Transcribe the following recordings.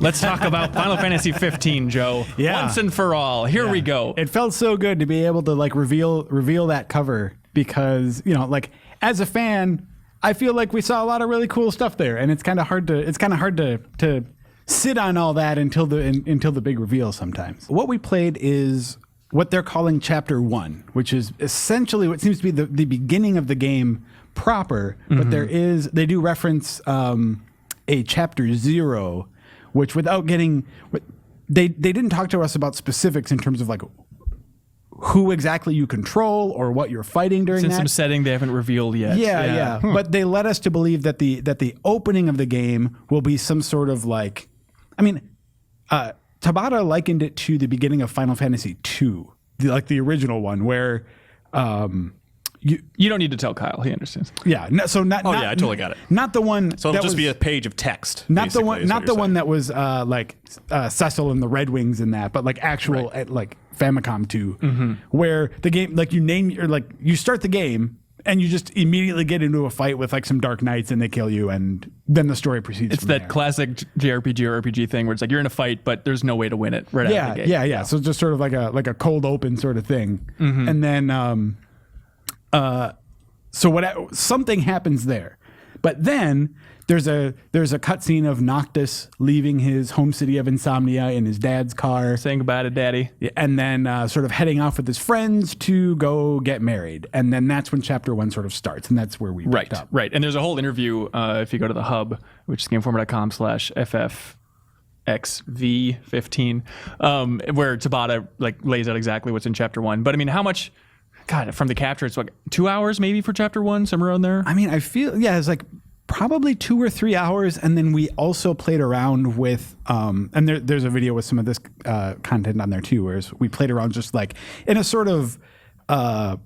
Let's talk about Final Fantasy 15, Joe. Yeah. Once and for all. Here we go. It felt so good to be able to like reveal that cover because, you know, like as a fan, I feel like we saw a lot of really cool stuff there, and it's kind of hard to sit on all that until the big reveal sometimes. What we played is what they're calling Chapter 1, which is essentially what seems to be the beginning of the game proper, but they do reference a Chapter 0, which without getting... They didn't talk to us about specifics in terms of like who exactly you control or what you're fighting during It's in that. some setting they haven't revealed yet. Yeah. But they led us to believe that the opening of the game will be some sort of like... I mean, Tabata likened it to the beginning of Final Fantasy II, like the original one, where... You don't need to tell Kyle. He understands. Yeah. No, so not. I totally got it. Not the one. So it'll just be a page of text. Not the one. Not the one that was like Cecil and the Red Wings in that, but like actual like Famicom 2, where the game like you start the game and you just immediately get into a fight with like some Dark Knights and they kill you, and then the story proceeds. It's that classic JRPG or RPG thing where it's like you're in a fight, but there's no way to win it right out of the gate. Yeah. So just sort of like a cold open sort of thing, and then. So something happens there, but then there's a cutscene of Noctis leaving his home city of Insomnia in his dad's car, Saying goodbye to Daddy. and then sort of heading off with his friends to go get married, and then that's when Chapter 1 sort of starts, and that's where we picked up. Right. And there's a whole interview if you go to the hub, which is gameformer.com/FFXV15, where Tabata like lays out exactly what's in Chapter 1. But I mean, how much? God, from the capture, it's like 2 hours maybe for Chapter 1, somewhere around there. I mean, I feel, it's like probably 2 or 3 hours. And then we also played around with, and there's a video with some of this content on there too, whereas we played around just like in a sort of, not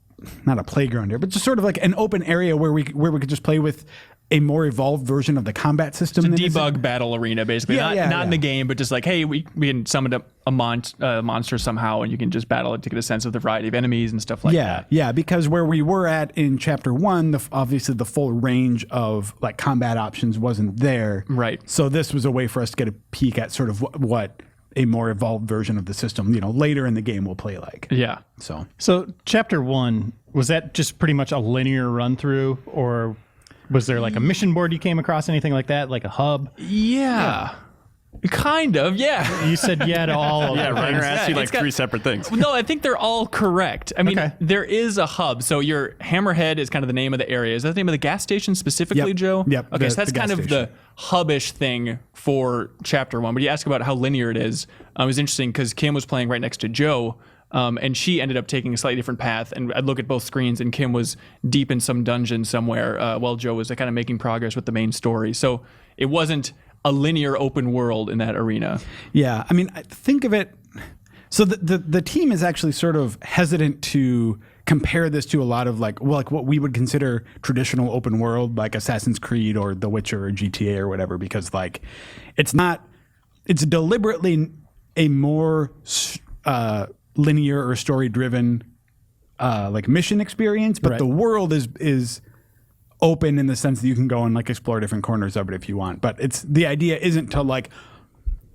a playground here, but just sort of like an open area where we could just play with a more evolved version of the combat system. It's a debug battle arena, basically. Not in the game, but just like, hey, we can summon a monster somehow, and you can just battle it to get a sense of the variety of enemies and stuff like that. Yeah, because where we were at in Chapter 1, obviously the full range of like combat options wasn't there. Right. So this was a way for us to get a peek at sort of what a more evolved version of the system, later in the game will play like. Yeah. So Chapter 1, was that just pretty much a linear run through, or was there like a mission board you came across, anything like that, like a hub? Yeah. Kind of, yeah. You said yeah to all of them. Rainer asked you like 3 separate things. No, I think they're all correct. I mean, there is a hub. So your Hammerhead is kind of the name of the area. Is that the name of the gas station specifically, Joe? Yep. Okay, so that's kind of the hubbish thing for Chapter 1. But you ask about how linear it is. It was interesting because Kim was playing right next to Joe. And she ended up taking a slightly different path. And I'd look at both screens, and Kim was deep in some dungeon somewhere while Joe was kind of making progress with the main story. So it wasn't a linear open world in that arena. Yeah, I mean, think of it. So the team is actually sort of hesitant to compare this to a lot of like what we would consider traditional open world, like Assassin's Creed or The Witcher or GTA or whatever, because like it's deliberately a more linear or story driven like mission experience, but the world is open in the sense that you can go and like explore different corners of it if you want. But the idea isn't to like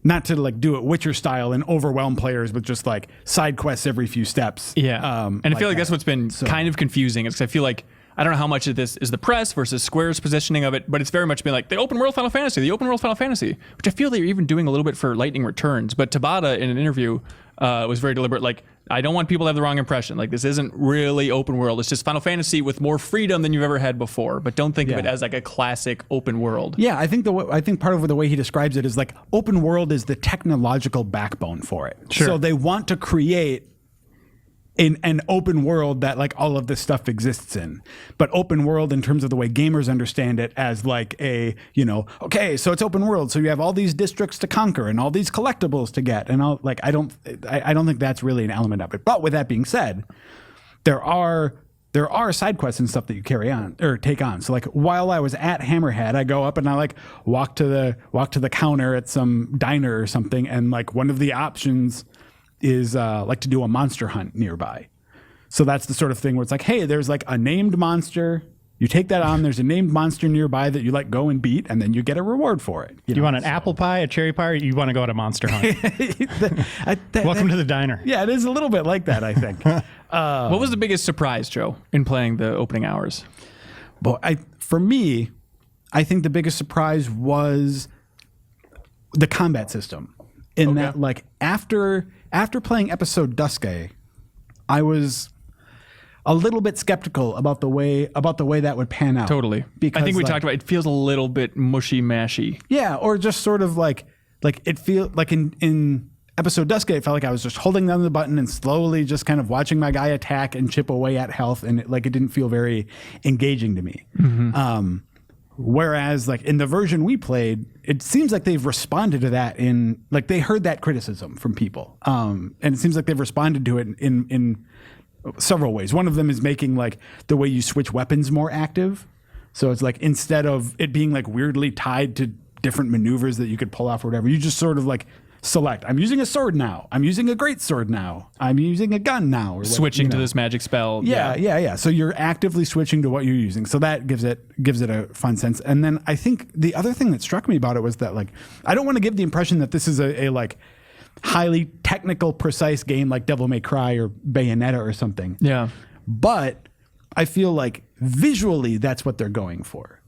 not to like do it Witcher style and overwhelm players with just like side quests every few steps. Yeah. And I feel like that's what's been kind of confusing. It's 'cause I feel like I don't know how much of this is the press versus Square's positioning of it, but it's very much been like the open world Final Fantasy, which I feel they're even doing a little bit for Lightning Returns. But Tabata in an interview was very deliberate. Like, I don't want people to have the wrong impression. Like, this isn't really open world. It's just Final Fantasy with more freedom than you've ever had before. But don't think of it as like a classic open world. Yeah, I think part of the way he describes it is like open world is the technological backbone for it. Sure. So they want to create an open world that like all of this stuff exists in, but open world in terms of the way gamers understand it as like okay, so it's open world, so you have all these districts to conquer and all these collectibles to get, and all like I don't think that's really an element of it. But with that being said, there are side quests and stuff that you carry on or take on. So like while I was at Hammerhead, I go up and I like walk to the counter at some diner or something, and like one of the options is like to do a monster hunt nearby. So that's the sort of thing where it's like, hey, there's like a named monster, You take that on. There's a named monster nearby that you let go and beat, and then you get a reward for it. You want an apple pie, a cherry pie, or you want to go on a Monster Hunt? Welcome to the diner. Yeah, it is a little bit like that, I think. What was the biggest surprise, Joe, in playing the opening hours? But for me, I think the biggest surprise was the combat system. In that, like, after playing episode Duske, I was a little bit skeptical about the way that would pan out. Totally. Because I think we talked about it feels a little bit mushy-mashy. Yeah, or just sort of like it feels like in episode Duske, it felt like I was just holding down the button and slowly just kind of watching my guy attack and chip away at health, and it didn't feel very engaging to me. Mm-hmm. Whereas like in the version we played, it seems like they've responded to that they heard that criticism from people. And it seems like they've responded to it in several ways. One of them is making like the way you switch weapons more active. So it's like instead of it being like weirdly tied to different maneuvers that you could pull off or whatever, you just sort of like select, I'm using a sword now. I'm using a great sword now. I'm using a gun now. Or switching to this magic spell. Yeah. So you're actively switching to what you're using. So that gives it a fun sense. And then I think the other thing that struck me about it was that like, I don't want to give the impression that this is a like highly technical, precise game like Devil May Cry or Bayonetta or something. Yeah. But I feel like visually that's what they're going for.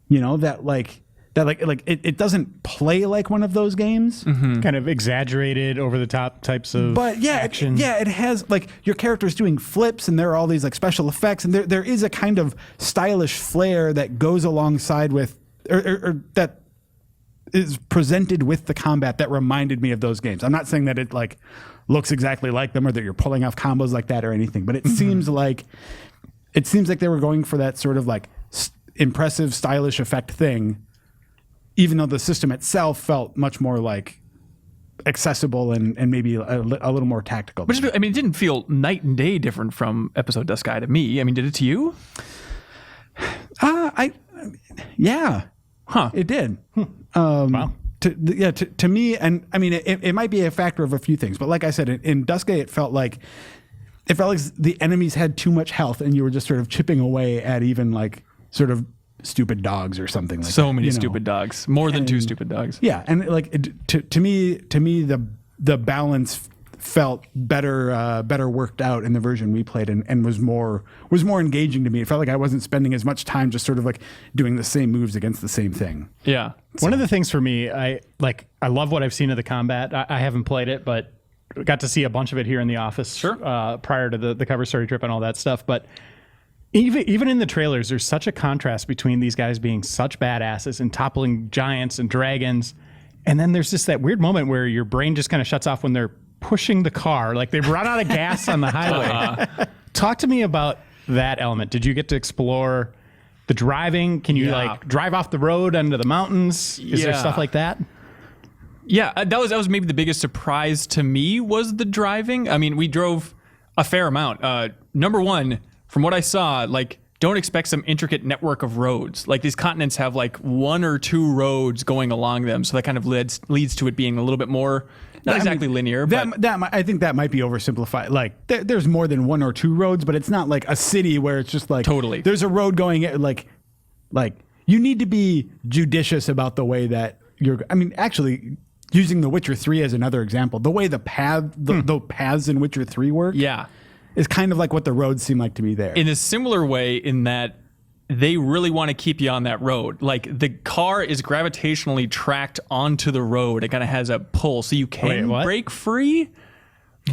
You know, it doesn't play like one of those games. Mm-hmm. Kind of exaggerated, over the top types of action. It has like your character's doing flips and there are all these like special effects, and there is a kind of stylish flair that goes alongside with or that is presented with the combat that reminded me of those games. I'm not saying that it like looks exactly like them or that you're pulling off combos like that or anything, but it seems like they were going for that sort of like impressive, stylish effect thing, even though the system itself felt much more like accessible and maybe a little more tactical. But it didn't feel night and day different from episode Dusk Eye to me. I mean, did it to you? Yeah. Huh. It did. Wow. To me, and I mean, it might be a factor of a few things, but like I said, in Duske, it felt like the enemies had too much health, and you were just sort of chipping away at even like sort of stupid dogs or something like that. So many stupid dogs, more than two stupid dogs. Yeah, and like to me, the balance felt better worked out in the version we played, and was more engaging to me. It felt like I wasn't spending as much time just sort of like doing the same moves against the same thing. Yeah. One of the things for me, I love what I've seen of the combat. I haven't played it, but got to see a bunch of it here in the office. Sure. Prior to the cover story trip and all that stuff, but even in the trailers, there's such a contrast between these guys being such badasses and toppling giants and dragons, and then there's just that weird moment where your brain just kind of shuts off when they're pushing the car, like they've run out of gas on the highway. Talk to me about that element. Did you get to explore the driving? Can you like drive off the road into the mountains? Is there stuff like that? Yeah, that was maybe the biggest surprise to me was the driving. I mean, we drove a fair amount. Number one, from what I saw, like, don't expect some intricate network of roads. Like, these continents have like one or two roads going along them, so that kind of leads to it being a little bit more not exactly linear. But I think that might be oversimplified. Like, there's more than one or two roads, but it's not like a city where it's just like totally there's a road going like you need to be judicious about the way that you're. I mean, actually, using The Witcher 3 as another example, the way the paths in Witcher 3 work, is kind of like what the roads seem like to be there. In a similar way, in that they really want to keep you on that road. Like, the car is gravitationally tracked onto the road. It kind of has a pull, so you can break free,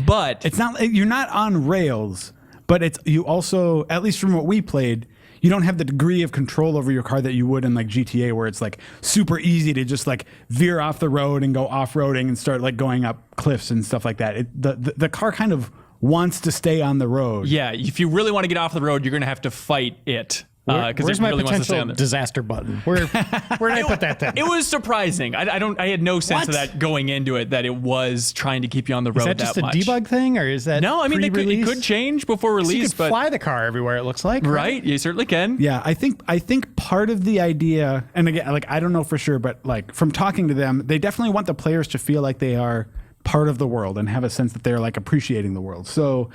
but it's not. You're not on rails, but you also, at least from what we played, you don't have the degree of control over your car that you would in like GTA, where it's like super easy to just like veer off the road and go off-roading and start like going up cliffs and stuff like that. The car kind of wants to stay on the road. Yeah, if you really want to get off the road, you're going to have to fight it. Where's my really potential disaster button? Where did I put that thing? It was surprising. I had no sense of that going into it, that it was trying to keep you on the road that much. Is that just a debug thing, or is that no? I mean, it could change before release. So you could fly the car everywhere, it looks like. Right? You certainly can. Yeah, I think part of the idea, and again, like, I don't know for sure, but like from talking to them, they definitely want the players to feel like they are part of the world and have a sense that they're like appreciating the world. So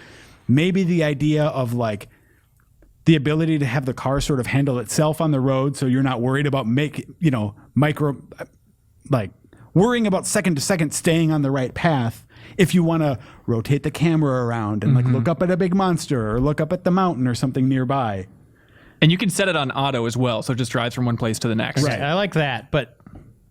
maybe the idea of like the ability to have the car sort of handle itself on the road, so you're not worried about worrying about second to second staying on the right path. If you want to rotate the camera around and like look up at a big monster or look up at the mountain or something nearby. And you can set it on auto as well, so it just drives from one place to the next. Right. I like that, but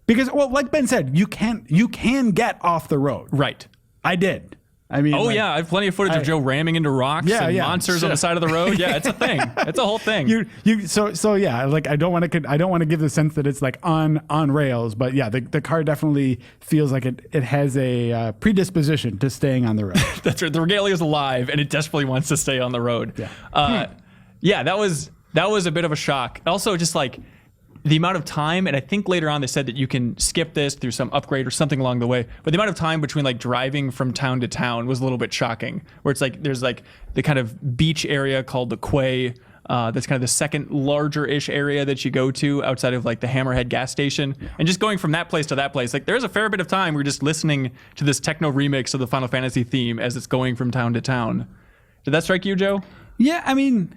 because, well, like Ben said, you can get off the road. Right. I did. I mean, I have plenty of footage of Joe ramming into rocks and monsters on the side of the road. Yeah, it's a thing. It's a whole thing. So yeah, like I don't want to give the sense that it's like on rails, but yeah, the car definitely feels like it has a predisposition to staying on the road. That's right. The regalia is alive, and it desperately wants to stay on the road. Yeah. That was a bit of a shock. Also, just like the amount of time, and I think later on they said that you can skip this through some upgrade or something along the way, but the amount of time between like driving from town to town was a little bit shocking, where it's like there's like the kind of beach area called the Quay, that's kind of the second larger-ish area that you go to outside of like the Hammerhead gas station, and just going from that place to that place, like there's a fair bit of time we're just listening to this techno remix of the Final Fantasy theme as it's going from town to town. Did that strike you, Joe? Yeah, I mean,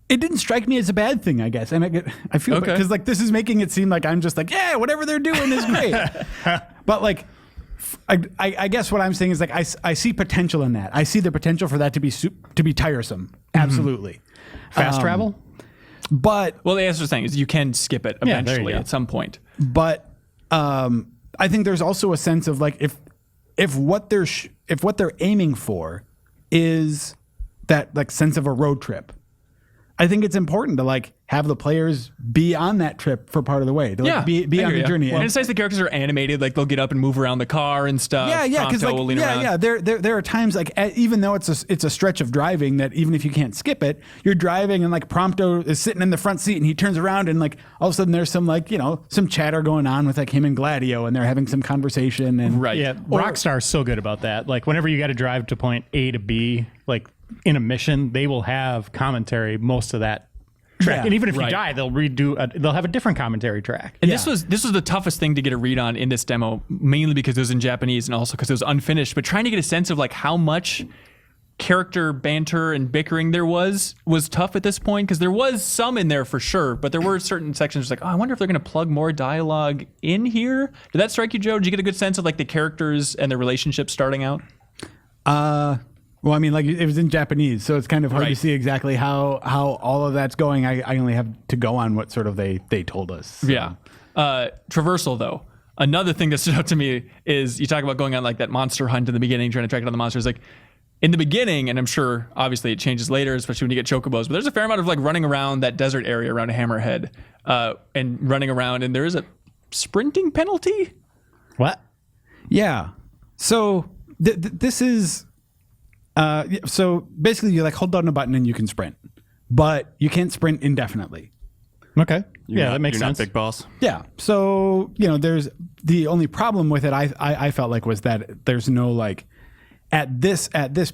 it didn't strike me as a bad thing, I guess. And I feel because like this is making it seem like I'm just like, yeah, whatever they're doing is great. But like, I guess what I'm saying is like I see potential in that. I see the potential for that to be tiresome. Absolutely. Fast travel. But well, the answer thing is you can skip it eventually at some point. But I think there's also a sense of like if what they're aiming for is that like sense of a road trip, I think it's important to like have the players be on that trip for part of the way. To like be on the journey. Well, and it's nice the characters are animated, like they'll get up and move around the car and stuff. Yeah, because like there are times like even though it's a stretch of driving that even if you can't skip it, you're driving and like Prompto is sitting in the front seat and he turns around and like all of a sudden there's some like some chatter going on with like him and Gladio and they're having some conversation and Yeah, Rockstar's so good about that. Like whenever you got to drive to point A to B, like in a mission, they will have commentary most of that track. Yeah, and even if you die, they'll they'll have a different commentary track. And this was the toughest thing to get a read on in this demo, mainly because it was in Japanese and also because it was unfinished, but trying to get a sense of like how much character banter and bickering there was tough at this point, because there was some in there for sure, but there were certain sections like, oh, I wonder if they're going to plug more dialogue in here. Did that strike you, Joe? Did you get a good sense of like the characters and their relationships starting out? Well, I mean, like it was in Japanese, so it's kind of hard to see exactly how all of that's going. I only have to go on what sort of they told us. So. Yeah. Traversal, though. Another thing that stood out to me is you talk about going on like that monster hunt in the beginning, trying to track down the monsters. Like in the beginning, and I'm sure obviously it changes later, especially when you get chocobos, but there's a fair amount of like running around that desert area around Hammerhead and running around, and there is a sprinting penalty. What? Yeah. So this is... so basically you like hold down a button and you can sprint, but you can't sprint indefinitely. Okay. That makes sense. sense. Big boss. Yeah. So, there's the only problem with it I felt like was that there's no like at this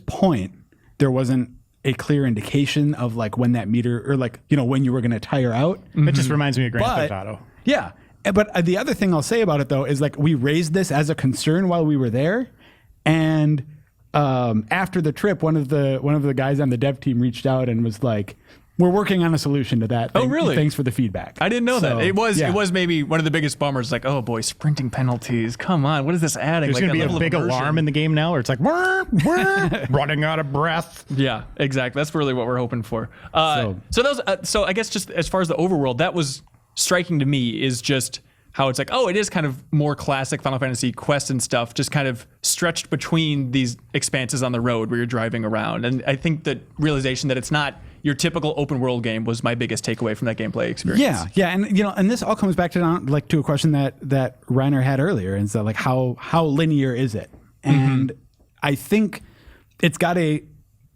point there wasn't a clear indication of like when that meter or like, when you were going to tire out. It just reminds me of Grand Theft Auto. Yeah. But the other thing I'll say about it though is like we raised this as a concern while we were there, and after the trip, one of the guys on the dev team reached out and was like, "We're working on a solution to that. Oh, really? Thanks for the feedback." I didn't know that. It was maybe one of the biggest bummers. Like, oh boy, sprinting penalties. Come on, what is this adding? There's like going to be a big alarm in the game now, where it's like running out of breath. Yeah, exactly. That's really what we're hoping for. So I guess just as far as the overworld, that was striking to me is just how it's like, oh, it is kind of more classic Final Fantasy quests and stuff, just kind of stretched between these expanses on the road where you're driving around. And I think the realization that it's not your typical open world game was my biggest takeaway from that gameplay experience. Yeah, and and this all comes back to a question that Reiner had earlier, and so like how linear is it? And I think it's got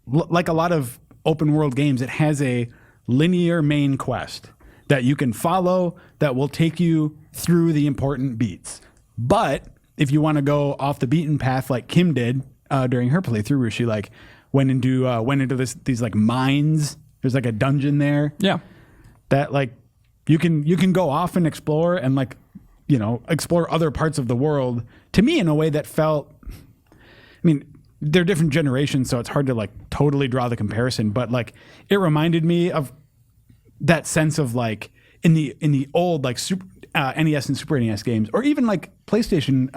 like a lot of open world games, it has a linear main quest that you can follow that will take you through the important beats. But if you want to go off the beaten path like Kim did during her playthrough, where she like went into these like mines, there's like a dungeon there. Yeah. That like you can go off and explore and like, explore other parts of the world, to me in a way that felt, I mean, they're different generations, so it's hard to like totally draw the comparison, but like it reminded me of that sense of like in the old like Super, NES and Super NES games, or even like PlayStation,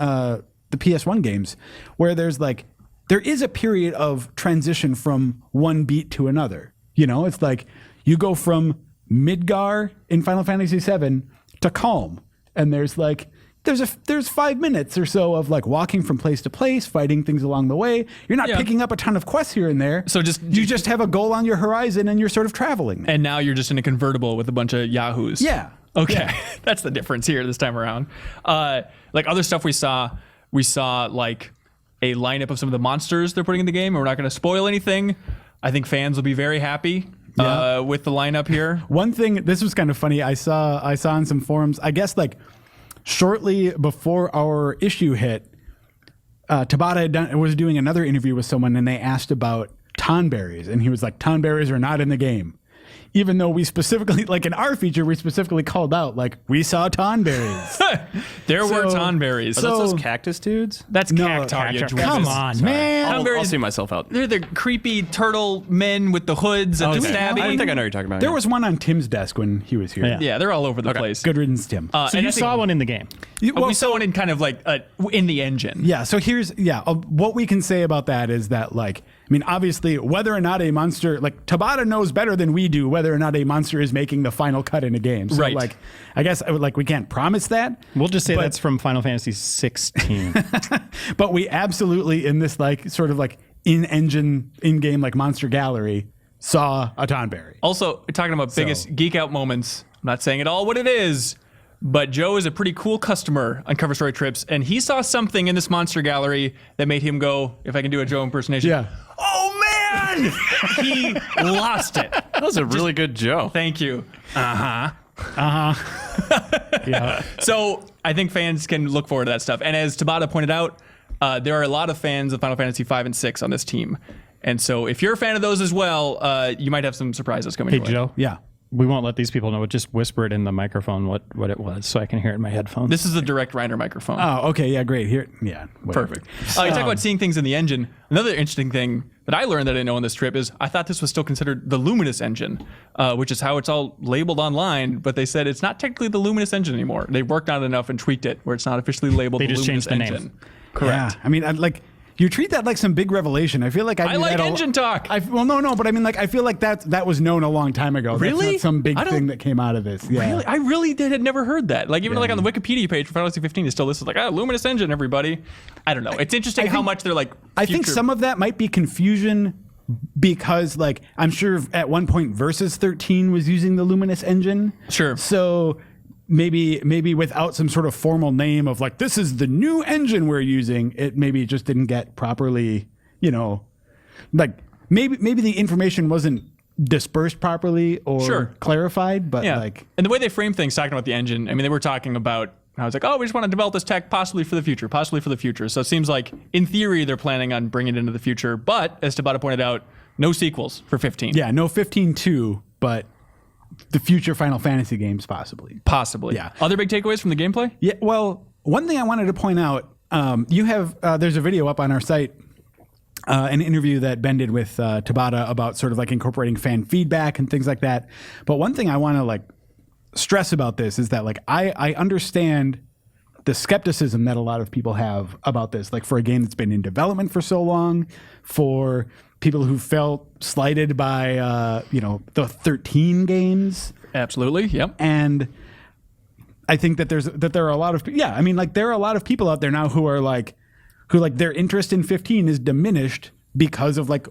the PS1 games, where there is a period of transition from one beat to another. You know, it's like you go from Midgar in Final Fantasy VII to Calm, and there's 5 minutes or so of like walking from place to place, fighting things along the way. You're not picking up a ton of quests here and there. So you just have a goal on your horizon, and you're sort of traveling. And now you're just in a convertible with a bunch of yahoos. Yeah. Okay, Yeah. That's the difference here this time around. Like other stuff we saw like a lineup of some of the monsters they're putting in the game, and we're not going to spoil anything. I think fans will be very happy with the lineup here. One thing, this was kind of funny. I saw on some forums, I guess like shortly before our issue hit, Tabata was doing another interview with someone, and they asked about tonberries, and he was like, "Tonberries are not in the game." Even though we specifically, like in our feature, we specifically called out, like, we saw tonberries. There were tonberries. Are those cactus dudes? That's cacti. you dweebus. Come on, Sorry. man. I'll see myself out. They're the creepy turtle men with the hoods and the stabbing. I think I know what you're talking about. There was one on Tim's desk when he was here. Yeah, they're all over the place. Good riddance, Tim. So you saw one in the game. We saw one in kind of like in the engine. Yeah, so here's, what we can say about that is that, like, I mean, obviously, whether or not a monster, like, Tabata knows better than we do whether or not a monster is making the final cut in a game. So, Right. like, I guess, we can't promise that. We'll just say that's from Final Fantasy 16. But we absolutely, in this, like, sort of, like, in-engine, in-game, like, monster gallery, saw a tonberry. Also, talking about biggest geek out moments, I'm not saying at all what it is, but Joe is a pretty cool customer on Cover Story Trips, and he saw something in this monster gallery that made him go, if I can do a Joe impersonation, Yeah. oh man! He lost it. That was a really good Joe. Thank you. Yeah. So I think fans can look forward to that stuff. And as Tabata pointed out, there are a lot of fans of Final Fantasy 5 and 6 on this team. And so if you're a fan of those as well, you might have some surprises coming Hey, your way. Joe. Yeah. We won't let these people know. Just whisper it in the microphone what it was so I can hear it in my headphones. This is the direct Reiner microphone. Oh, okay. Yeah, great. Here. Yeah. Whatever. Perfect. You talk about seeing things in the engine. Another interesting thing that I learned that I didn't know on this trip is I thought this was still considered the Luminous engine, which is how it's all labeled online. But they said it's not technically the Luminous engine anymore. They worked on it enough and tweaked it where it's not officially labeled They the just Luminous changed the name. engine. Correct. Yeah. I mean, you treat that like some big revelation. I feel like I like engine talk. Well, no, but I mean, like, I feel like that was known a long time ago. Really? That's not some big I don't- thing that came out of this. Yeah. Really? I really had never heard that. Like, even like on the Wikipedia page for Final Fantasy 15, it's still listed like, Luminous engine, everybody. I don't know. It's interesting how much they're like. I think some of that might be confusion because, like, I'm sure at one point Versus 13 was using the Luminous engine. Sure. So maybe without some sort of formal name of like, this is the new engine we're using, it maybe just didn't get properly, like maybe the information wasn't dispersed properly or clarified, but like. And the way they frame things, talking about the engine, I mean, they were talking about, I was like, we just want to develop this tech possibly for the future. So it seems like, in theory, they're planning on bringing it into the future. But, as Tabata pointed out, no sequels for 15. Yeah, no 15-2, but the future Final Fantasy games possibly. Possibly. Yeah. Other big takeaways from the gameplay? Yeah, well, one thing I wanted to point out, you have, there's a video up on our site, an interview that Ben did with Tabata about sort of like incorporating fan feedback and things like that. But one thing I want to like stress about this is that like I understand the skepticism that a lot of people have about this, like for a game that's been in development for so long, for people who felt slighted by the 13 games. Absolutely. Yep. And I think that there are a lot of there are a lot of people out there now who their interest in 15 is diminished because of like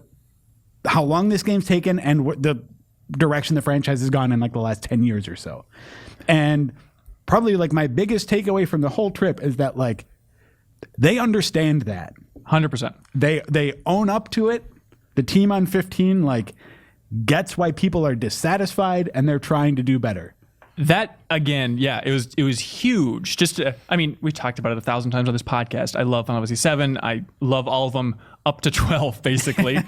how long this game's taken and what the direction the franchise has gone in like the last 10 years or so. And probably like my biggest takeaway from the whole trip is that like they understand that 100%. They own up to it. The team on 15 like gets why people are dissatisfied and they're trying to do better. That again, yeah, it was huge. Just, we talked about it 1,000 times on this podcast. I love Final Fantasy 7. I love all of them up to 12, basically.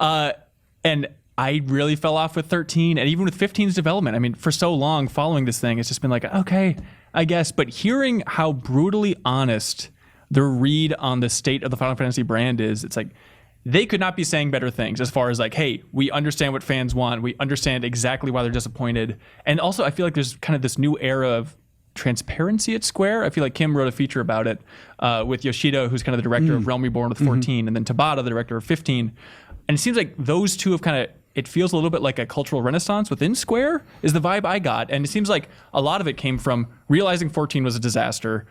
And I really fell off with 13, and even with 15's development. I mean, for so long following this thing, it's just been like, okay, I guess. But hearing how brutally honest the read on the state of the Final Fantasy brand is, it's like, they could not be saying better things as far as like, hey, we understand what fans want. We understand exactly why they're disappointed. And also, I feel like there's kind of this new era of transparency at Square. I feel like Kim wrote a feature about it with Yoshida, who's kind of the director of Realm Reborn with 14, and then Tabata, the director of 15. And it seems like those two have kind of, it feels a little bit like a cultural renaissance within Square is the vibe I got. And it seems like a lot of it came from realizing 14 was a disaster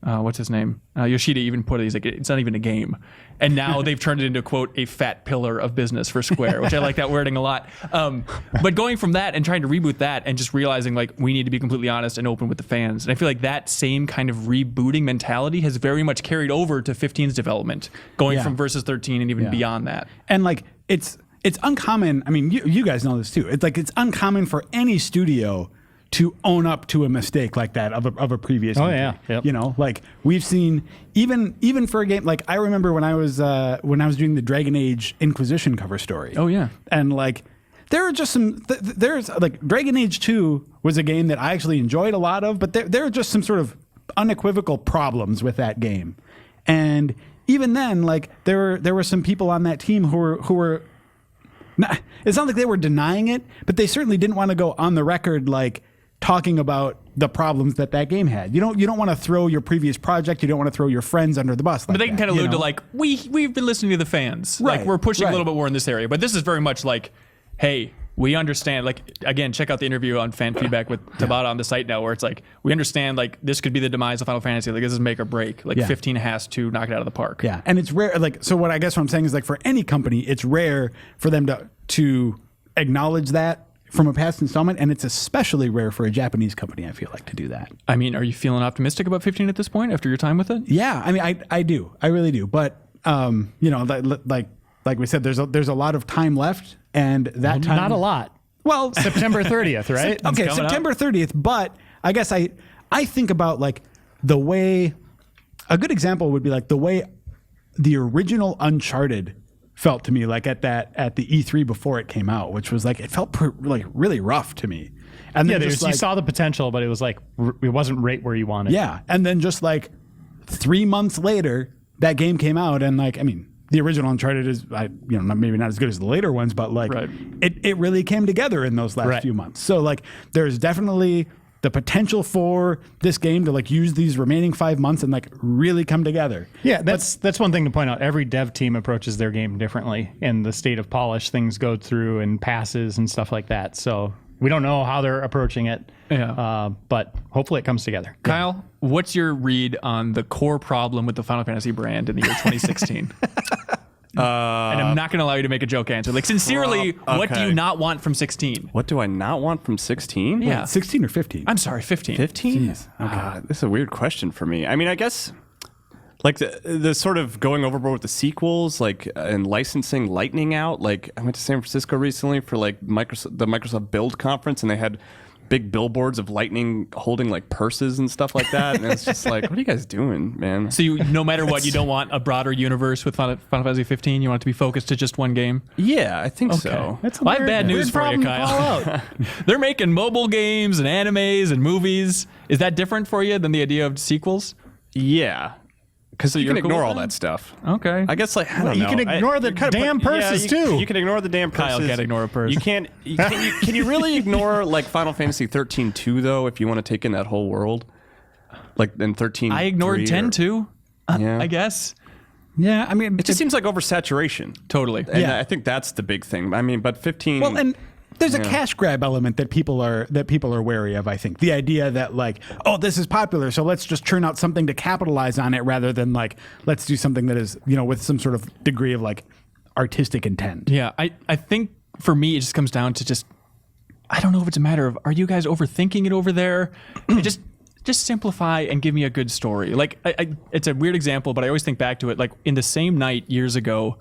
what's his name? Yoshida even put it, he's like, it's not even a game. And now they've turned it into, quote, a fat pillar of business for Square, which I like that wording a lot. But going from that and trying to reboot that and just realizing like we need to be completely honest and open with the fans. And I feel like that same kind of rebooting mentality has very much carried over to 15's development, going from Versus 13 and even beyond that. And like, it's uncommon. I mean, you guys know this too. It's like, it's uncommon for any studio to own up to a mistake like that of a previous entry. Yep. You know, like we've seen even for a game, like I remember when I was doing the Dragon Age Inquisition cover story. Oh yeah. And like there are just some there's like Dragon Age 2 was a game that I actually enjoyed a lot of, but there are just some sort of unequivocal problems with that game. And even then, like there were some people on that team who were not, it's not like they were denying it, but they certainly didn't want to go on the record like talking about the problems that game had. You don't want to throw your previous project. You don't want to throw your friends under the bus. Like but they can kind of allude to like we've been listening to the fans. Right, like we're pushing right. a little bit more in this area. But this is very much like, hey, we understand. Like again, check out the interview on fan feedback with Tabata on the site now, where it's like we understand like this could be the demise of Final Fantasy. Like this is make or break. Like 15 has to knock it out of the park. Yeah, and it's rare. Like so, what I'm saying is like for any company, it's rare for them to acknowledge that from a past installment, and it's especially rare for a Japanese company, I feel like, to do that. I mean, are you feeling optimistic about 15 at this point after your time with it? Yeah, I mean, I do. I really do. But, like we said, there's a lot of time left, and that time... Not a lot. Well... September 30th, right? Okay, September 30th, but I guess I think about, like, the way... A good example would be, like, the way the original Uncharted felt to me, like at the E3 before it came out, which was like it felt like really rough to me. And then you like, saw the potential, but it was like it wasn't right where you wanted. Yeah, and then just like 3 months later, that game came out, and like I mean, the original Uncharted is maybe not as good as the later ones, but like it really came together in those last few months. So like there's definitely the potential for this game to like use these remaining 5 months and like really come together. Yeah, that's one thing to point out. Every dev team approaches their game differently, and the state of polish things go through and passes and stuff like that. So we don't know how they're approaching it, but hopefully it comes together. Kyle, what's your read on the core problem with the Final Fantasy brand in the year 2016? And I'm not going to allow you to make a joke answer. Like, sincerely, what do you not want from 16? What do I not want from 16? Yeah. Wait, 16 or 15? I'm sorry, 15. 15? Okay. This is a weird question for me. I mean, I guess like the sort of going overboard with the sequels, like and licensing Lightning out. Like I went to San Francisco recently for like the Microsoft Build conference, and they had big billboards of Lightning holding like purses and stuff like that. And it's just like, what are you guys doing, man? So no matter what, you don't want a broader universe with Final Fantasy 15? You want it to be focused to just one game? Yeah, I think so. I have bad news for you, Kyle. They're making mobile games and animes and movies. Is that different for you than the idea of sequels? Yeah. Because you can ignore all that stuff. Okay. I guess like I don't know. You can ignore the damn purses too. You can ignore the damn purses. Kyle can't ignore a purse. You can't. Can you really ignore like Final Fantasy 13 2 though? If you want to take in that whole world, like in 13. I ignored 10 too. Yeah. I guess. Yeah, I mean, It just seems like oversaturation. Totally. And I think that's the big thing. I mean, but 15. well, and there's a cash grab element that people are wary of. I think the idea that like, oh, this is popular, so let's just churn out something to capitalize on it, rather than like let's do something that is with some sort of degree of like artistic intent. Yeah, I think for me it just comes down to just I don't know if it's a matter of are you guys overthinking it over there? just simplify and give me a good story. Like it's a weird example, but I always think back to it. Like in the same night years ago,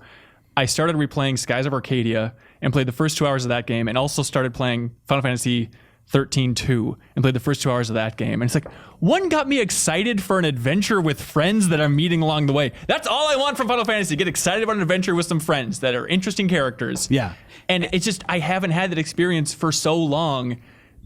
I started replaying Skies of Arcadia and played the first 2 hours of that game, and also started playing Final Fantasy 13-2 and played the first 2 hours of that game. And it's like, one got me excited for an adventure with friends that I'm meeting along the way. That's all I want from Final Fantasy, get excited about an adventure with some friends that are interesting characters. Yeah. And it's just, I haven't had that experience for so long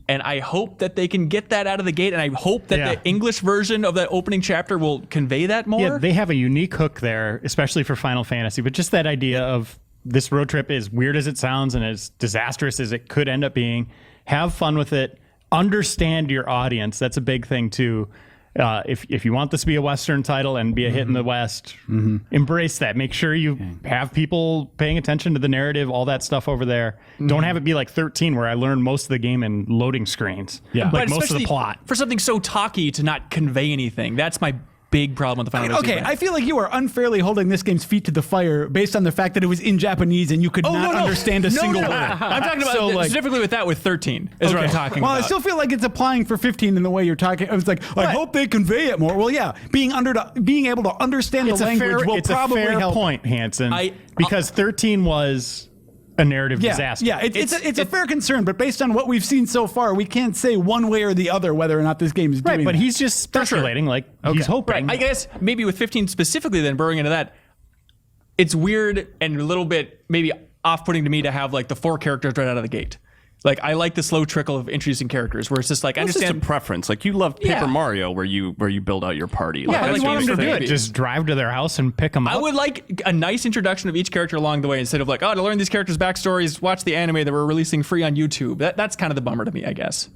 And I hope that they can get that out of the gate, and I hope that Yeah. the English version of that opening chapter will convey that more. Yeah, they have a unique hook there, especially for Final Fantasy. But just that idea of this road trip, as weird as it sounds and as disastrous as it could end up being, have fun with it. Understand your audience. That's a big thing too. If you want this to be a Western title and be a hit in the West, embrace that. Make sure you have people paying attention to the narrative, all that stuff over there. Don't have it be like 13, where I learned most of the game in loading screens. Yeah. like But most of the especially plot. for something so talky to not convey anything. That's my big problem with the Final Fantasy. Okay, I feel like you are unfairly holding this game's feet to the fire based on the fact that it was in Japanese and you could not understand a single word. I'm talking about So, like- specifically with that with 13 is what I'm talking Well, about. I still feel like it's applying for 15 in the way you're talking. I was like, I hope they convey it more. Well, yeah, being able to understand the language will probably a fair help. point, Hanson, I- because 13 was a narrative disaster. Yeah, it's a fair concern, but based on what we've seen so far, we can't say one way or the other whether or not this game is doing Right, but that. he's just speculating, like he's hoping. Right. I guess maybe with 15 specifically, then burrowing into that, it's weird and a little bit maybe off-putting to me to have like the 4 characters right out of the gate. Like I like the slow trickle of introducing characters where it's just like I It's just a understand. preference. Like you love Paper Yeah. Mario, where you build out your party. Like, Yeah, that's like you what want you him to should do think. it. Just drive to their house and pick them up. I would like a nice introduction of each character along the way instead of like, oh, to learn these characters' backstories, watch the anime that we're releasing free on YouTube. That's kind of the bummer to me, I guess.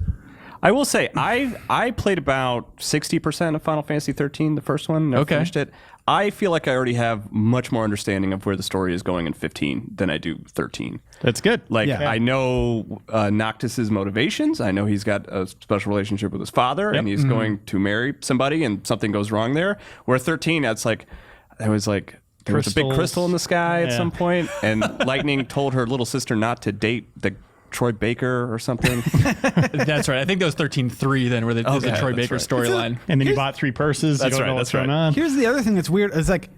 I will say I played about 60% of Final Fantasy 13, the first one. Never Okay. finished it. I feel like I already have much more understanding of where the story is going in 15 than I do 13. That's good. Like Yeah. I know Noctis's motivations. I know he's got a special relationship with his father, and he's going to marry somebody, and something goes wrong there. Where 13, it's like there was a big Crystals. crystal in the sky at Yeah. some point, and Lightning told her little sister not to date the Troy Baker or something. That's right. I think that was 13.3 then, where there's Okay, the Troy that's Baker right. storyline. And then you bought 3 purses. That's you don't right, know what's that's going right. on. Here's the other thing that's weird. Is like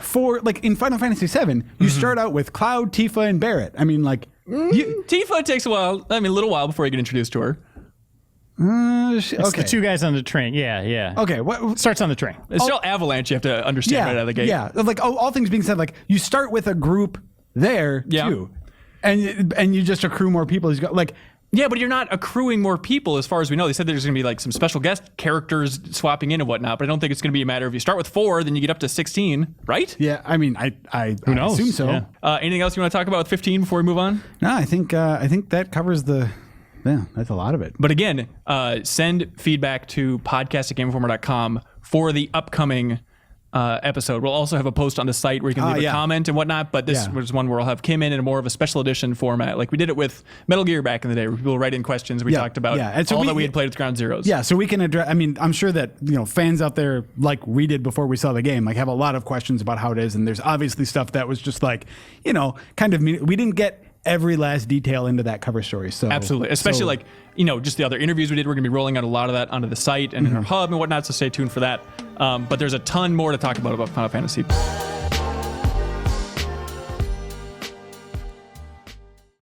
for in Final Fantasy VII, you start out with Cloud, Tifa, and Barrett. I mean, like Tifa takes a while. I mean, a little while before you get introduced to her. It's okay, the 2 guys on the train. Yeah. okay. What? Starts on the train. It's still Avalanche. You have to understand right out of the gate. Yeah, like all things being said, like you start with a group there Yeah. too, and you just accrue more people. You got like Yeah, but you're not accruing more people as far as we know. They said there's going to be like some special guest characters swapping in and whatnot, but I don't think it's going to be a matter of you start with 4, then you get up to 16, right? yeah. I mean, I Who knows? assume so. Yeah. Anything else you want to talk about with 15 before we move on? No, I think that covers the. Yeah, that's a lot of it. But again, send feedback to podcast@gameinformer.com for the upcoming episode. We'll also have a post on the site where you can leave a comment and whatnot, but this was one where I'll have Kim in a more of a special edition format. Like we did it with Metal Gear back in the day, where people write in questions. We talked about And so all that we had played with Ground Zeroes. Yeah, so we can address. I mean, I'm sure that fans out there, like we did before we saw the game, like have a lot of questions about how it is, and there's obviously stuff that was just like, kind of. We didn't get every last detail into that cover story. So Absolutely. Especially just the other interviews we did. We're going to be rolling out a lot of that onto the site and in our hub and whatnot, so stay tuned for that. But there's a ton more to talk about Final Fantasy.